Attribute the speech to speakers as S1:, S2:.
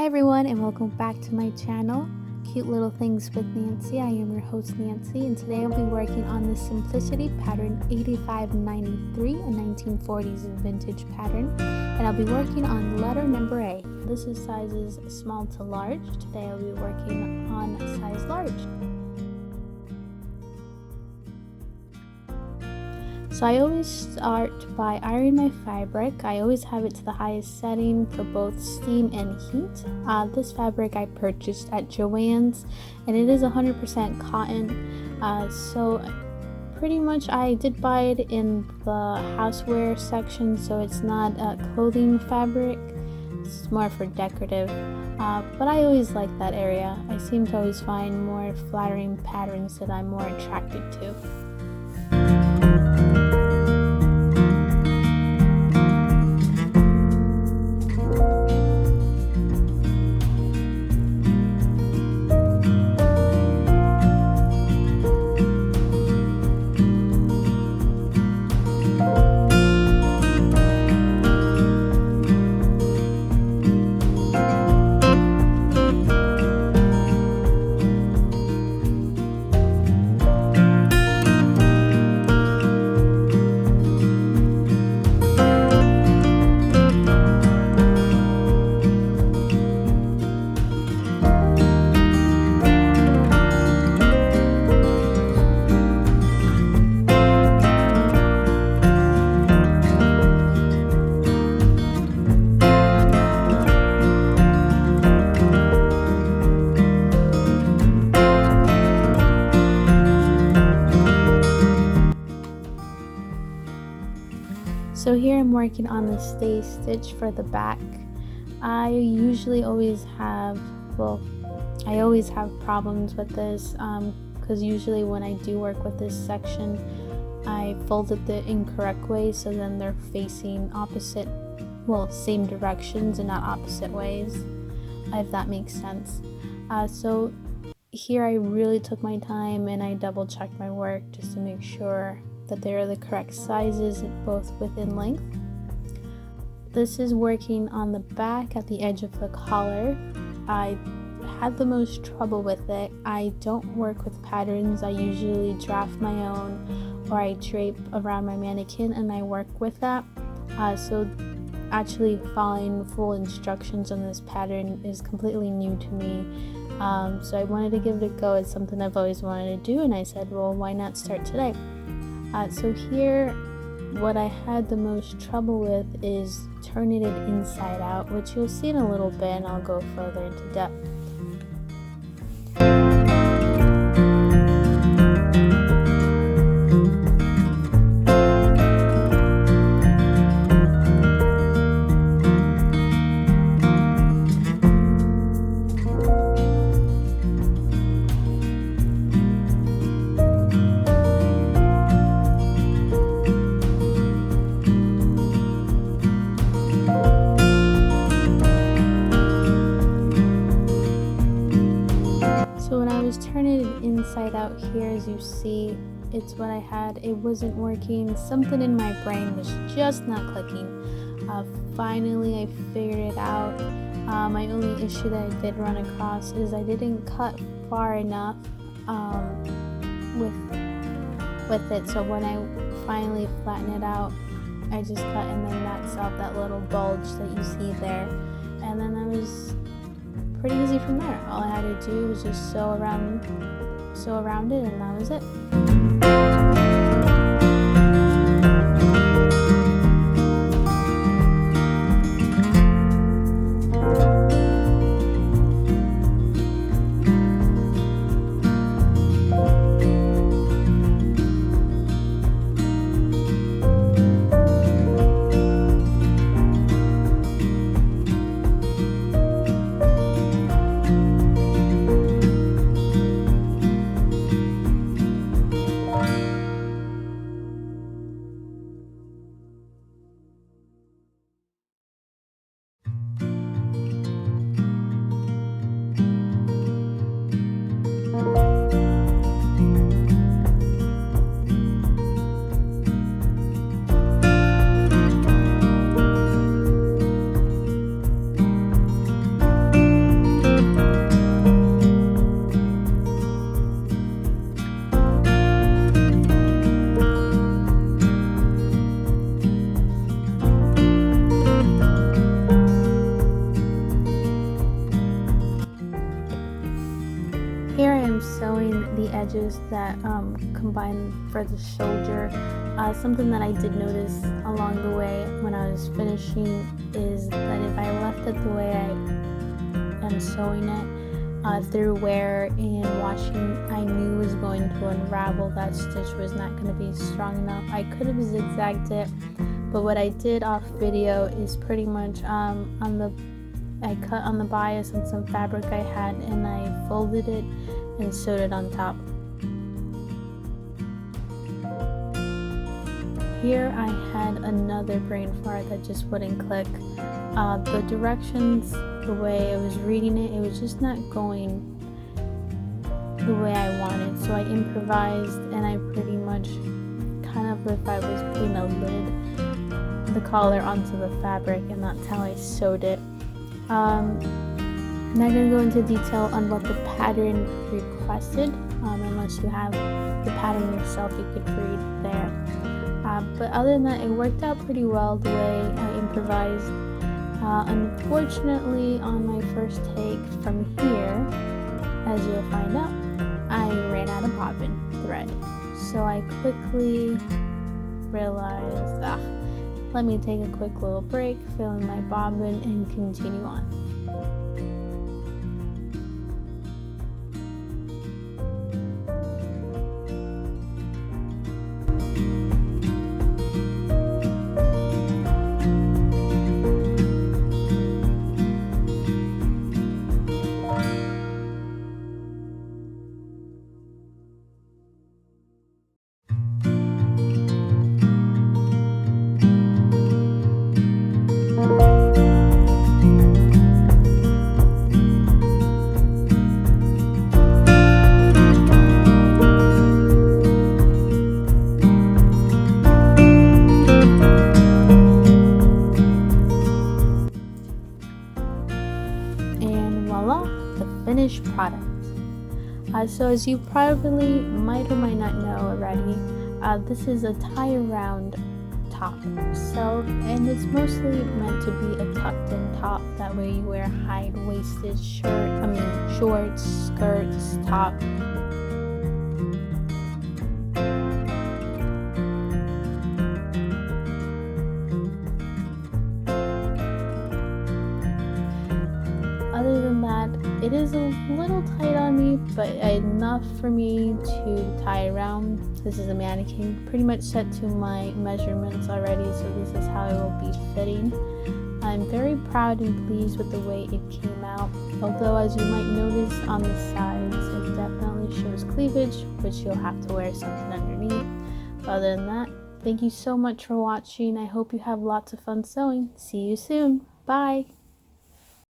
S1: everyone, and welcome back to my channel, Cute Little Things with Nancy. I am your host Nancy, and today I'll be working on the Simplicity pattern 8593, a 1940s vintage pattern, and I'll be working on letter number A. This is sizes small to large. Today I'll be working on size large. So I always start by ironing my fabric. I always have it to the highest setting for both steam and heat. This fabric I purchased at Joann's, and it is 100% cotton. So pretty much I did buy it in the houseware section, so it's not a clothing fabric. It's more for decorative. But I always like that area. I seem to always find more flattering patterns that I'm more attracted to. So here I'm working on the stay stitch for the back. I always have problems with this because usually when I do work with this section, I fold it the incorrect way, so then they're facing same directions and not opposite ways, if that makes sense. So here I really took my time and I double checked my work just to make sure that they are the correct sizes, both width and length. This is working on the back at the edge of the collar. I had the most trouble with it. I don't work with patterns. I usually draft my own, or I drape around my mannequin and I work with that. So actually following full instructions on this pattern is completely new to me. So I wanted to give it a go. It's something I've always wanted to do, and I said, well, why not start today? So here, what I had the most trouble with is turning it inside out, which you'll see in a little bit, and I'll go further into depth. So when I was turning it inside out here, as you see, it's what I had. It wasn't working. Something in my brain was just not clicking. Finally, I figured it out. My only issue that I did run across is I didn't cut far enough with it. So when I finally flattened it out, I just cut, and then that's out that little bulge that you see there. And then I was pretty easy from there. All I had to do was just sew around it, and that was it. bias that combined for the shoulder. Something that I did notice along the way when I was finishing is that if I left it the way I am sewing it, through wear and washing, I knew it was going to unravel. That stitch was not going to be strong enough. I could have zigzagged it, but what I did off video is pretty much I cut on the bias on some fabric I had, and I folded it and sewed it on top. Here I had another brain fart that just wouldn't click. The directions, the way I was reading it, it was just not going the way I wanted. So I improvised, and I pretty much kind of, if I was putting a lid, the collar onto the fabric, and that's how I sewed it. I'm not going to go into detail on what the pattern requested, unless you have the pattern yourself, you could read there. But other than that, it worked out pretty well the way I improvised. Unfortunately, on my first take from here, as you'll find out, I ran out of bobbin thread. So I quickly realized, let me take a quick little break, fill in my bobbin, and continue on. Finished product. So as you probably might or might not know already, this is a tie around top. And it's mostly meant to be a tucked in top. That way you wear high-waisted shorts, skirts, top. Other than that, it is a little tight on me, but enough for me to tie around. This is a mannequin, pretty much set to my measurements already, so this is how it will be fitting. I'm very proud and pleased with the way it came out, although as you might notice on the sides, it definitely shows cleavage, which you'll have to wear something underneath. Other than that, thank you so much for watching. I hope you have lots of fun sewing. See you soon. Bye!